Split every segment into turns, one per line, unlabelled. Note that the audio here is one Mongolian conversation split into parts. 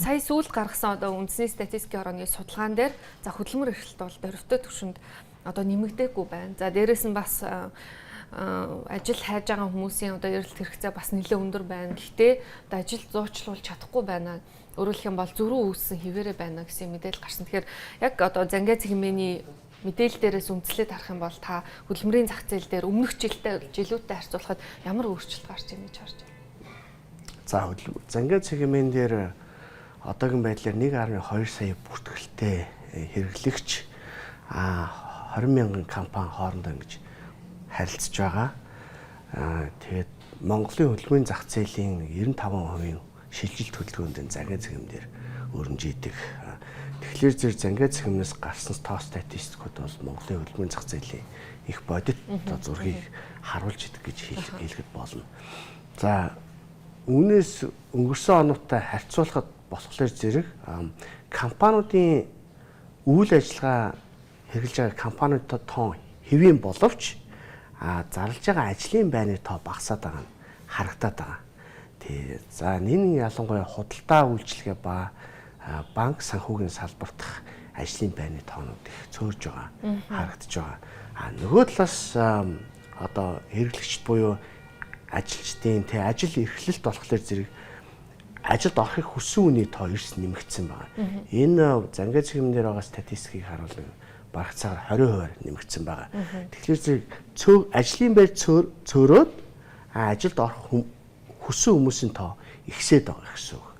Сая сүүлд гаргасан одоо үндэсний статистикийн орооны судалгаан дээр за хөдөлмөр эрхлэлт бол дөрөвтэй түвшинд одоо нэмэгдээгүй байна. За дээрэс нь бас ажил хайж байгаа хүмүүсийн одоо эрэлт хэрэгцээ бас нэлээд өндөр байна. Гэхдээ одоо ажил зуучлуулж чадахгүй байна. Өөрөлдөх юм бол зөрүү үүссэн хിവэрэ байна гэсэн мэдээлэл гарсан. Тэгэхээр яг одоо Зангаа цэгмээний мэдээлэл дээрээс үндэслээд харах юм бол та хөдөлмөрийн зах зээл дээр өмнөх жилүүтэй харьцуулахад ямар өөрчлөлт гарч ирнэ гэж харж байна?
За Зангаа цэгмэн дээр одоогийн байдлаар 1.2 сая бүртгэлтэй хэрэглэгч 20 мянган компани хоорондоо ингэж харилцаж байгаа. Тэгээд Монголын хөдөлмөрийн зах зээлийн 95% шилжилт хөдөлгөөнд Зангаа цэгмэн дээр өрнжийдэг. Тэгэхээр зэрэг Зангаа цэгмнээс гарсан тоо статистикууд бол Монголын хөдөлмөрийн зах зээлийн их бодит зургийг харуулж идэг гэж хэлэхэд болно. За үүнээс өнгөрсөн оноотой харьцуулахад болохоор зэрэг компаниудын үйл ажиллагаа хэрэгжилж байгаа компаниудад тоон хэвийн боловч зарлж байгаа ажлын байрны тоо багасаад байгаа нь харагдаад байгаа. За энэ ялангуяа худалдаа үйлчилгээ ба банк санхүүгийн салбарт ажлын байрны тоонууд их цөөрж байгаа харагдаж байгаа. Нөгөө талаас одоо хэрэглэгчд буюу ажилчдын ажил эрхлэлт болохоор зэрэг ажилд орохыг хүссэн үний тоо эрс нэмэгдсэн байна. Энэ Зангаа цэгмэн дээр байгаа статистикийг харуулбал бараг цагаар 20% нэмэгдсэн байна. Тэгэхээр зэрэг ажлын байр цөөрөөд ажилд орох хүссэн хүмүүсийн тоо ихсээд байгаа гэсэн үг.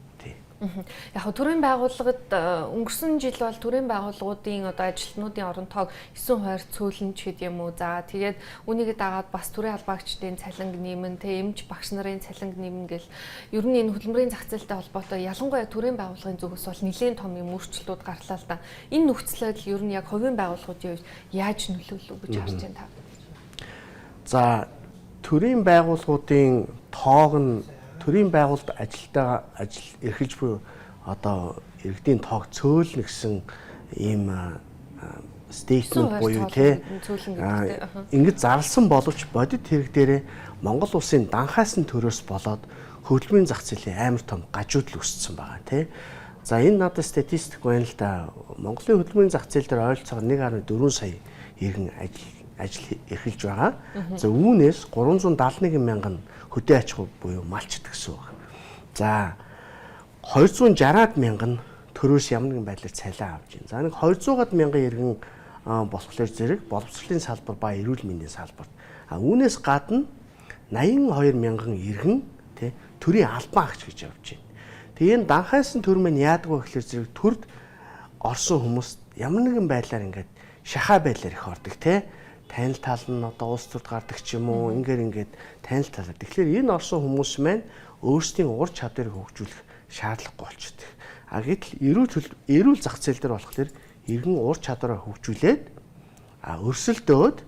Яг төрийн байгууллагад өнгөрсөн жил бол төрийн байгууллагуудын одоо ажилтнуудын орон тоог 9% цөөлнө ч гэдэм үү. За тэгээд үүнийг дагаад бас төрийн албаагчдын цалинг нэмэн, эмч багш нарын цалинг нэмэн гэл ер нь энэ хөдөлмөрийн зах зээлтэй холбоотой ялангуяа төрийн байгууллагын зүгээс бол нэлээд том юм өөрчлөлтүүд гарлаа л да. Энэ нөхцөл байдал ер нь яг хувийн байгууллагуудын хувьд яаж нөлөөлөв гэж харж байна та?
За төрийн байгууллагуудын тоог нь төрийн байгууллагад ажил эрхэлж буй одоо иргэдийн тоог цөөлнө гэсэн ийм стейтмент буюу ингэж зарласан боловч бодит хэрэг дээрээ Монгол улсын данхаасан төрөөс болоод хөдөлмөрийн зах зээлийн амар том гажуудал өссөн байгаа тий. За энэ надад статистик байна л да. Монголын хөдөлмөрийн зах зээл дээр ойролцоогоор 1.4 сая иргэн ажил эрхэлж байгаа. За үүнээс 371 мянган хөдөө аж ахуй буюу малчд гэсэн үг. За 260-аад мянган төрөөс ямар нэгэн байдлаар цалин авч байна. За нэг 200-аад мянган иргэн болохоор зэрэг боловсролын салбар ба эрүүл мэндийн салбарт. Үүнээс гадна 82 мянган иргэн тий төрийн албан агч гэж явж байна. Тэгээ энэ данхайсан төр маань яадаг вэ гэхээр зэрэг төрд орсон хүмүүс ямар нэгэн байдлаар ингээд шахаа байдлаар их ордог тий. Танил тал нь одоо улс төрд гардаг ч юм уу ингээд танил талаа. Тэгэхээр энэ орсон хүмүүс маань өөрсдийн ур чадварыг хөгжүүлэх шаардлагагүй болчихдог. Гэтэл эрүүл зах зээл дээр болохоор иргэн ур чадвараа хөгжүүлээд өрсөлдөөд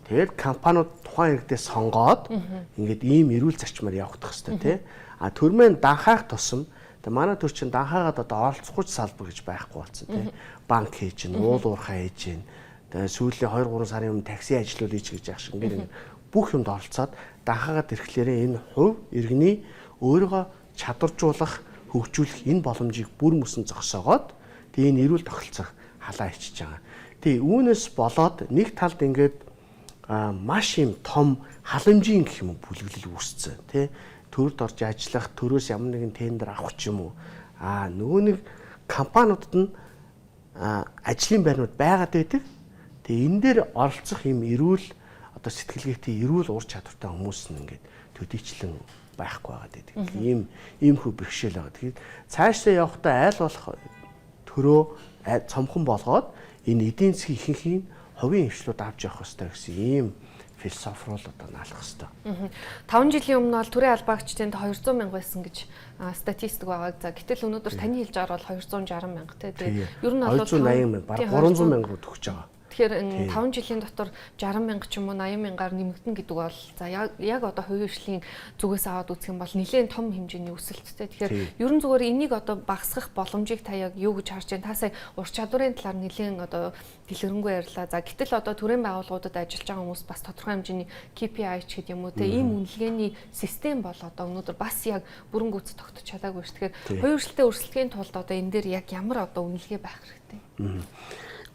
тэгээд компаниуд тухайн иргэдээ сонгоод ингээд ийм эрүүл зарчмаар явагдах хэрэгтэй тий. Төр маань данхаах тусам манай төр чинь данхаагаад одоо оролцохгүй салбар гэж байхгүй болсон тий. Банк хийж гин, уул уурхай хийж гин. Тэгээд сүүлийн 2-3 сарын өмнө такси ажиллуулъя гэж яах шиг ингээд бүх юмд оролцоод данхаагаад ирэхлээрээ энэ хувь иргэний өөрийгөө чадваржуулах, хөгжүүлэх энэ боломжийг бүр мөсөн зогсоогоод тэгээд энэ эрүүл тохиролцох халаа ичиж байгаа. Тэгээд үүнээс болоод нэг талд ингээд маш юм том халамжийн гэх юм бүлэглэл үүссэн тий. Төрд орж ажиллах, төрөөс ямар нэгэн тендер авах ч юм уу. Нөгөө нэг компаниудад нь ажлын байрнууд байгаад байдаг. Тэгээ энэ дээр оролцох юм эрүүл одоо сэтгэлгээтэй эрүүл ур чадвартай хүмүүс нь ингээд төдийчлэн байхгүй байгаад байдаг. Ийм хөө бэрхшээл байгаа. Тэгэхээр цаашдаа явахдаа айл болох төрөө цомхон болгоод энэ эдийн засгийн ихэнхийг хувийн хвшлүүд авч явах хэрэгтэй гэсэн ийм философи руу одоо наалах хэрэгтэй.
5 жилийн өмнө бол төрийн албаагчдын 200 мянга байсан гэж статистик байгаа. За гэтэл өнөөдөр таны хэлж байгаа бол 260 мянга тий.
Тэгээд ер нь бол 280 мянга, бараг 300 мянга руу төгсөж байгаа.
Тэгэхээр 5 жилийн дотор 60 мянга ч юм уу 80 мянгаар нэмэгдэн гэдэг бол за яг одоо хувийн хөгжлийн зүгээс аваад үзэх юм бол нэлээд том хэмжээний өсөлттэй. Тэгэхээр ерөн зүгээр энийг одоо багасгах боломжийг та яг юу гэж харж байна? Та сая ур чадварын талаар нэлээд одоо дэлгэрэнгүй ярьлаа. За гэтэл одоо төрийн байгууллагуудад ажиллаж байгаа хүмүүс бас тодорхой хэмжээний KPI ч гэдэг юм уу те ийм үнэлгээний систем бол одоо өнөөдөр бас яг бүрэн гүйцэд тогтож чадаагүй шүү. Тэгэхээр хувийн хөгжлийн өрсөлдөхийн тулд одоо энэ дээр яг ямар одоо үнэлгээ байх хэрэгтэй?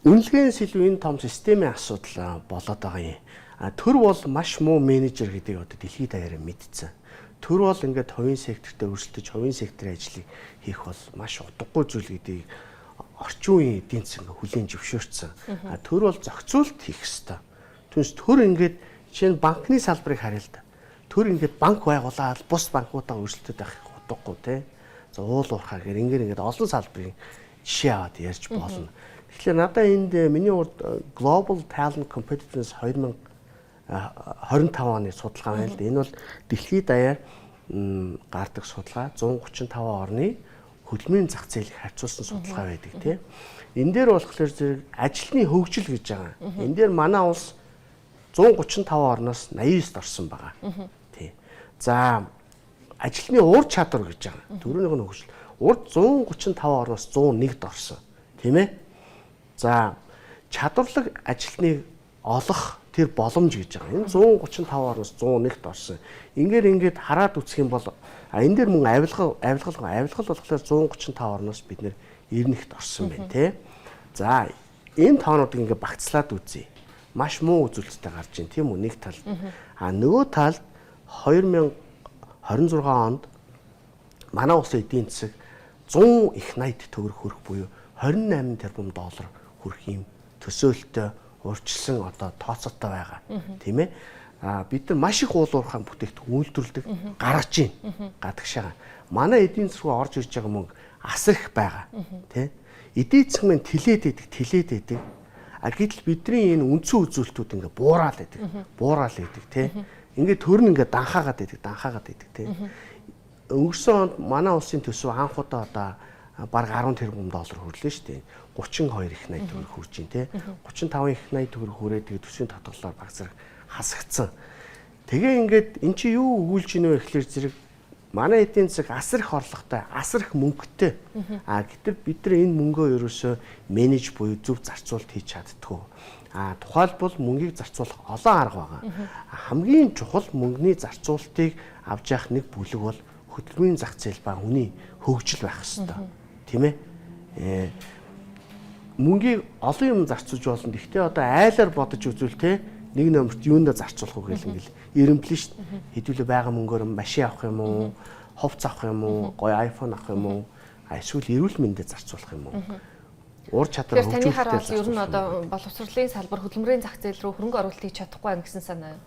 Үнэлгээнээс илүү энэ том системийн асуудал болоод байгаа юм. Төр бол маш муу менежер гэдгийг одоо дэлхийд даяараа мэдсэн. Төр бол ингээд хувийн секторт өрсөлдөж, хувийн секторын ажлыг хийх бол маш утгагүй зүйл гэдгийг орчин үеийн эдийн засаг хүлээн зөвшөөрсөн. Төр бол зохицуулт хийх ёстой. Түүнээс төр ингээд жишээ нь банкны салбарыг харъя л да. Төр ингээд банк байгуулаад бус банкудаа өрсөлдөж байх утгагүй тий. За уул уурхаа гэр ингээд олон салбарын жишээ аваад ярьж болно. Тэгэхээр надад энд миний урд Global Talent Competitiveness 2025 оны судалгаа байна л да. Энэ бол дэлхийд даяар гардаг судалгаа 135 орны хөдөлмөрийн зах зээлийг харьцуулсан судалгаа байдаг тийм. Энэ дээр болохоор зэрэг ажлын хөгжил гэж байгаа. Энэ дээр манай улс 135 орноос 89-д орсон байгаа. Тийм. За ажлын ур чадвар гэж байгаа. Дөрөвнийх нь хөгжил. Урд 135 орноос 101-д орсон. Тийм ээ. За чадварлаг ажлыг олох тэр боломж гэж байгаа. Энэ 135 орноос 101-д орсон. Ингээд хараад үзэх юм бол энэ дээр мөн авилгал болохоор 135 орноос бид нэр 90-т орсон байна тий. За энэ тоонуудыг ингээд багцлаад үзье. Маш муу үзүүлэлттэй гарч ийн тийм үү нэг тал. Нөгөө талд 2026 онд манай улсын эдийн засаг 100 их 80 төгрөг хүрэх буюу 28 тэрбум доллар хүрэх юм төсөөлтөй урьдчилсан одоо тооцоотой байгаа тийм ээ. Бид нар маш их уул уурхайн бүтээгдэхүүн үйлдвэрлэдэг гаргаж байна. Гадагшаага. Манай эдийн засаг руу орж ирж байгаа мөнгө асар их байгаа. Тэ? Эдийн засаг маань тэлээд идэг. Гэтэл бидний энэ үндсэн үзүүлэлтүүд ингээ буураад идэг. Тэ? Ингээ төр нь ингээ данхаагаад идэг. Тэ? Өнгөрсөн онд манай улсын төсөв анх удаа одоо бараг 10 тэрбум доллар хүрлээ шүү дээ. 32 их 80 төгрөг хүрж байна те. 35 их 80 төгрөг хүрээд тэгээ төсвийн татгалаар багцрах хасагдсан. Тэгээ ингээд эн чи юу өгүүлж ийнэ вэ гэхэлэр зэрэг манай эдийн засаг асар их орлоготой, асар их мөнгөтэй. Гэтэл бид нар энэ мөнгөө ерөөсөө менеж буюу зөв зарцуулалт хийж чаддгүй. Тухайлбал мөнгийг зарцуулах олон арга байгаа. Хамгийн чухал мөнгөний зарцуулалтыг авч явах нэг бүлэг бол хөдөлмөрийн зах зээл ба хүний хөгжил байх ёстой. Тийм ээ. Мөнгийг олон юм зарцуулж болно. Гэхдээ одоо айлаар бодож үзвэл те нэг номерт юундаа зарцуулах уу гэл ингээл эрэмблэн шүү дээ. Хэдүүлээ байгаа мөнгөөр машин авах юм уу, хувц авах юм уу, гоё iPhone авах юм уу, эсвэл эрүүл мэндэд зарцуулах юм уу? Ур чадвар
хөгжүүлэлтээр. Таны хараад ер нь одоо боловсролын салбар хөдөлмөрийн зах зээл рүү хөрөнгө оруулалт хийж чадахгүй байна гэсэн санаа юу?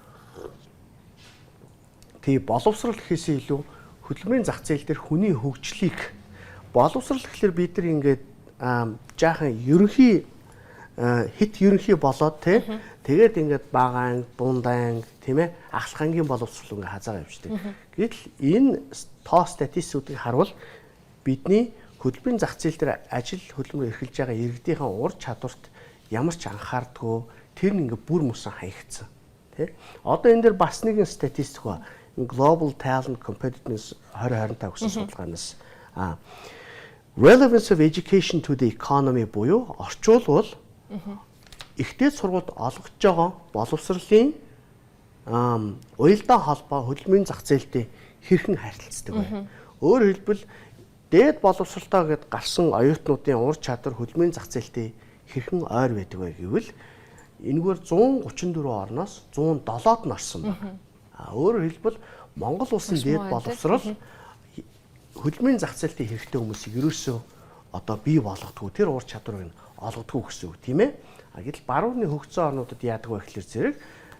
Тий, боловсрол гэхээсээ илүү хөдөлмөрийн зах зээл дээр хүний хөгжлийг боловсрол гэхэлэр бид нар ингээд жаахан ерөнхий болоод тэгээд ингээд багаан, дундайн тийм ээ ахлахангийн боловсрол ингээд хазаагаа явждаг. Гэтэл энэ тоо статистикуудыг харвал бидний хөдөлмөрийн зах зээл дээр ажил хөдөлмөр эрхэлж байгаа иргэдийнхэн ур чадварт ямар ч анхаардгүй тэр нь ингээд бүр мөсөн хаягдсан. Тэ? Одоо энэ дээр бас нэгэн статистик ба Global Talent Competitiveness 2025 гэсэн судалгаанаас Relevance of Education to the Economy буюу орчуулбал ихтэй сургуульд олгож байгаа боловсролын уялдаа холбоо хөдөлмөрийн зах зээлтэй хэрхэн харилцдаг вэ? Өөрөөр хэлбэл дээд боловсролтой гэд гарсан оюутнуудын ур чадвар хөдөлмөрийн зах зээлтэй хэрхэн ойр байдаг вэ гэвэл энэгээр 134 орноос 107-д нь орсон байна. Өөрөөр хэлбэл Монгол улсын дээд боловсрол хөдөлмөрийн зах зээлтэй хэрэгтэй хүмүүсийг ерөөсөө одоо бий болгодгүй тэр ур чадварыг олгодгүй гэсэн үг тийм ээ. Гэтэл баруун хөгжсөн орнуудад яадаг вэ гэхэлэр зэрэг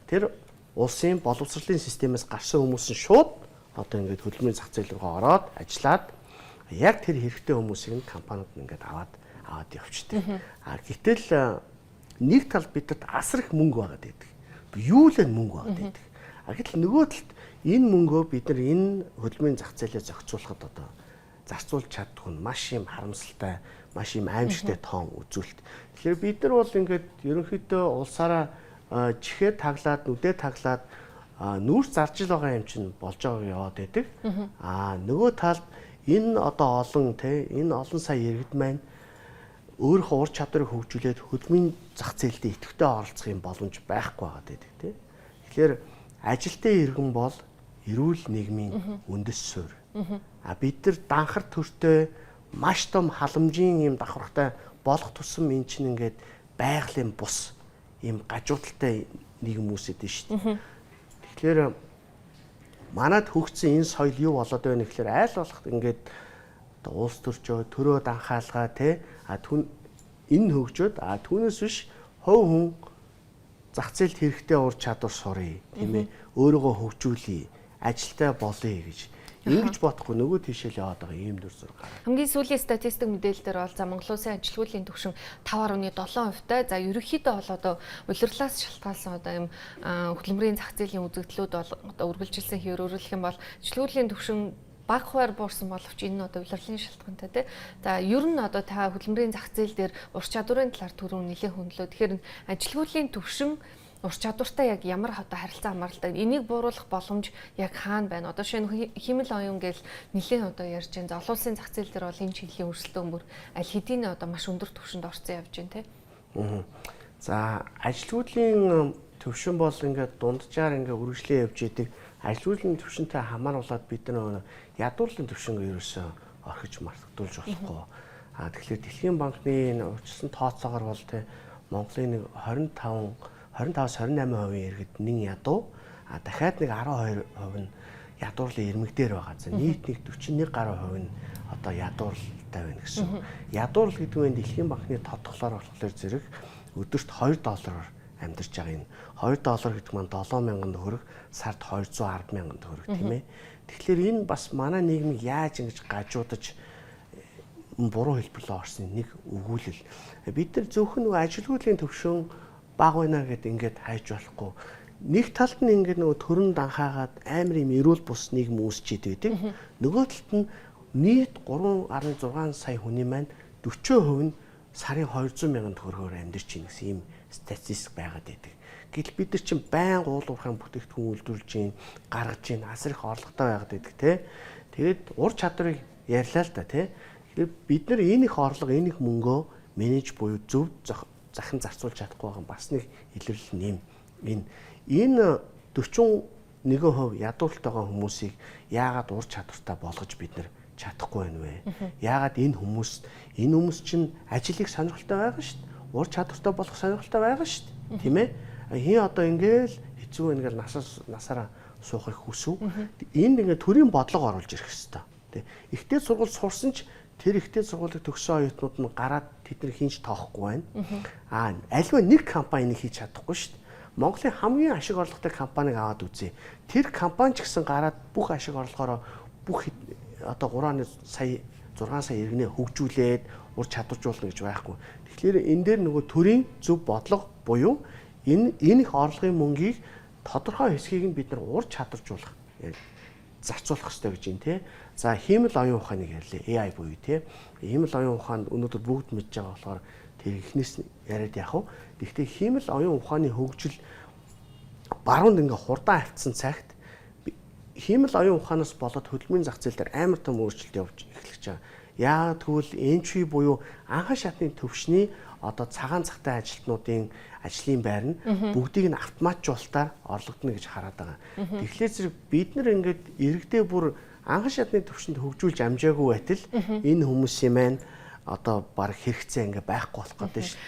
тэр улсын боловсролын системээс гарсан хүмүүс нь шууд одоо ингээд хөдөлмөрийн зах зээл рүү ороод ажиллаад яг тэр хэрэгтэй хүмүүсийг нь компаниуд нь ингээд аваад явчихдаг. Гэтэл нэг тал бидэд асар их мөнгө байгаад байдаг. Юу л мөнгө байгаад байдаг. Гэтэл нөгөө талд энэ мөнгөө бид нар энэ хөдөлмөрийн зах зээлээ зохицуулахад одоо зарцуулж чаддаг нь маш юм харамсалтай, маш юм аимшигтай тоон үзүүлэлт. Тэгэхээр бид нар бол ингээд ерөнхийдөө улсаараа чихээ таглаад, нүдээ таглаад нүүрс зарж ил байгаа юм чинь болж байгааг яваад байдаг. Нөгөө талд энэ одоо энэ олон сая иргэд маань өөрийнхөө ур чадварыг хөгжүүлээд хөдөлмөрийн зах зээлдээ идэвхтэй оролцох юм боломж байхгүй байгаад байдаг тийм. Тэгэхээр ажилтны иргэн бол эрүүл нийгмийн үндэс суурь. Бид нар данхар төртөө маш том халамжийн юм давхархтай болох тусам эн чинь ингээд байгалийн бус ийм гажуудалтай нийгэм үүсэт дээ шүү дээ. Тэгэхээр манад хөгжсөн энэ соёл юу болоод байна гэхээр айл болох ингээд улс төрчөө төрөө данхаалгаа те энэ хөгжөөд түүнээс биш хувь хүн зах зээлд хэрэгтэй ур чадвар сурыг тийм ээ өөрийгөө хөгжүүлье ажилтай болъё гэж ингэж бодохгүй нөгөө тийшээ л яваад байгаа ийм дүр зураг гараа.
Хамгийн сүүлийн статистик мэдээлэлээр бол за Монголын улсын ажилгүйдлийн түвшин 5.7%-тай. За ерөнхийдөө бол одоо улирлаас шалтгаалсан одоо ийм хөдөлмөрийн зах зээлийн үзэгдлүүд бол одоо үргэлжилсэн хэвээр өөрөлдөх юм бол ажилгүйдлийн түвшин бага хуваар буурсан боловч энэ одоо улирлын шалтгаантай тий. За ер нь одоо та хөдөлмөрийн зах зээл дээр ур чадварын талаар түрүүн нэлээд хөндлөө. Тэгэхээр ажилгүйдлийн түвшин ур чадвартай яг ямар одоо харилцаа хамааралтай энийг бууруулах боломж яг хаана байна? Одоо шинэ химэл оюун гэж нэлээд одоо ярьж байна. За олон улсын зах зээл дээр бол энэ чиглэлийн өрсөлдөөн бүр аль хэдийн одоо маш өндөр түвшинд орсон явж байна тий.
За ажилгүйдлийн түвшин бол ингээд дунджаар ингээд үргэлжлэн явж идэг. Ажилгүйдлийн түвшинтэй хамааруулаад бид нар ядуурлын түвшинг ерөөсөө орхиж мартагдуулж болохгүй. Тэгэхээр Дэлхийн банкны урьдчилсан тооцоогоор бол тий Монголын нэг 25-28% иргэд нэг ядуу, дахиад нэг 12% нь ядуурлын ирмэг дээр байгаа. За нийт нэг 41% нь одоо ядууралтай байна гэсэн. Ядуурл гэдэг нь Дэлхийн банкны тодглоор болохоор зэрэг өдөрт $2 амьдарч байгаа юм. $2 гэдэг маань 7,000 төгрөг, сард 210,000 төгрөг тийм ээ. Тэгэхээр энэ бас манай нийгмийг яаж ингэж гажуудаж буруу хэлбэрлээ орсны нэг өгүүлэл. Бид нар зөвхөн нөгөө ажилгүйдлийн түвшин бага байна гэдээ ингээд хайж болохгүй. Нэг талд нь ингээд нөгөө төрөн данхаагаад амар юм эрүүл бус нийгэм үүсчихэд байдаг. Нөгөө талд нь нийт 3.6 сая хүний маань 40% нь сарын 200,000 төгрөгөөр амьдарч байна гэсэн ийм статистик байгаад байдаг. Гэтэл бид нар чинь байнга уул уурхайн бүтээгдэхүүн үйлдвэрлэж гин, гаргаж гин, асар их орлоготой байгаад байдаг тий. Тэгээд ур чадварыг ярьлаа л да тий. Тэгэхээр бид нар энэ их орлого, энэ их мөнгөө менеж буюу зөв захин зарцуулж чадахгүй байгаа бас нэг илэрлэл нэм. Энэ 41% ядуулт байгаа хүмүүсийг яагаад ур чадвартай болгож бид нар чадахгүй байна вэ? Яагаад энэ хүмүүс чинь ажлыг сонирхолтой байгаа шүү дээ. Ур чадвартай болох сонирхолтой байгаа шүү дээ. Тийм ээ? Хин одоо ингээл хэцүү ингээл насаараа суухыг хүсв. Энд ингээд төрийн бодлого оруулж ирэх хэрэгтэй. Тэ. Ихтэй сургууль сурсан ч тэр ихтэй сургуулийг төгссөн оюутнууд нь гараад тэдний хинж тоохгүй байна. Альва нэг компани хийж чадахгүй шүү дээ. Монголын хамгийн ашиг орлоготой компанийг аваад үзье. Тэр компани ч гэсэн гараад бүх ашиг орлогоороо бүх одоо 3 сая 6 сая иргэнэ хөгжүүлээд ур чадваржуулна гэж байхгүй. Тэгэхээр энэ дээр нөгөө төрийн зөв бодлого буюу энэ их орлогын мөнгийг тодорхой хэсгийг нь бид нар ур чадваржуулах зарцуулах хэрэгтэй гэж юм те. За хиймэл оюун ухааныг ярьлаа. AI буюу те. Хиймэл оюун ухаанд өнөөдөр бүгд мэдж байгаа болохоор тэр ихнээс яриад яах вэ? Гэхдээ хиймэл оюун ухааны хөгжил баруунд ингээ хурдан автсан цагт хиймэл оюун ухаанаас болоод хөдөлмөрийн зах зээл дээр амар том өөрчлөлт явж эхэлж байгаа. Яагаад гэвэл энтри буюу анхан шатны төвшний одоо цагаан цагтай ажилтнуудын ажлын байр нь бүгдийг нь автоматжуулалтаар орлогдно гэж хараад байгаа. Тэгэхээр зэрэг бид нар ингээд иргэдээ бүр анхан шатны төвшөнд хөгжүүлж амжаагүй байтал энэ хүмүүсийн маань одоо баг хэрэгцээ ингээ байхгүй болох гэдэг шүү.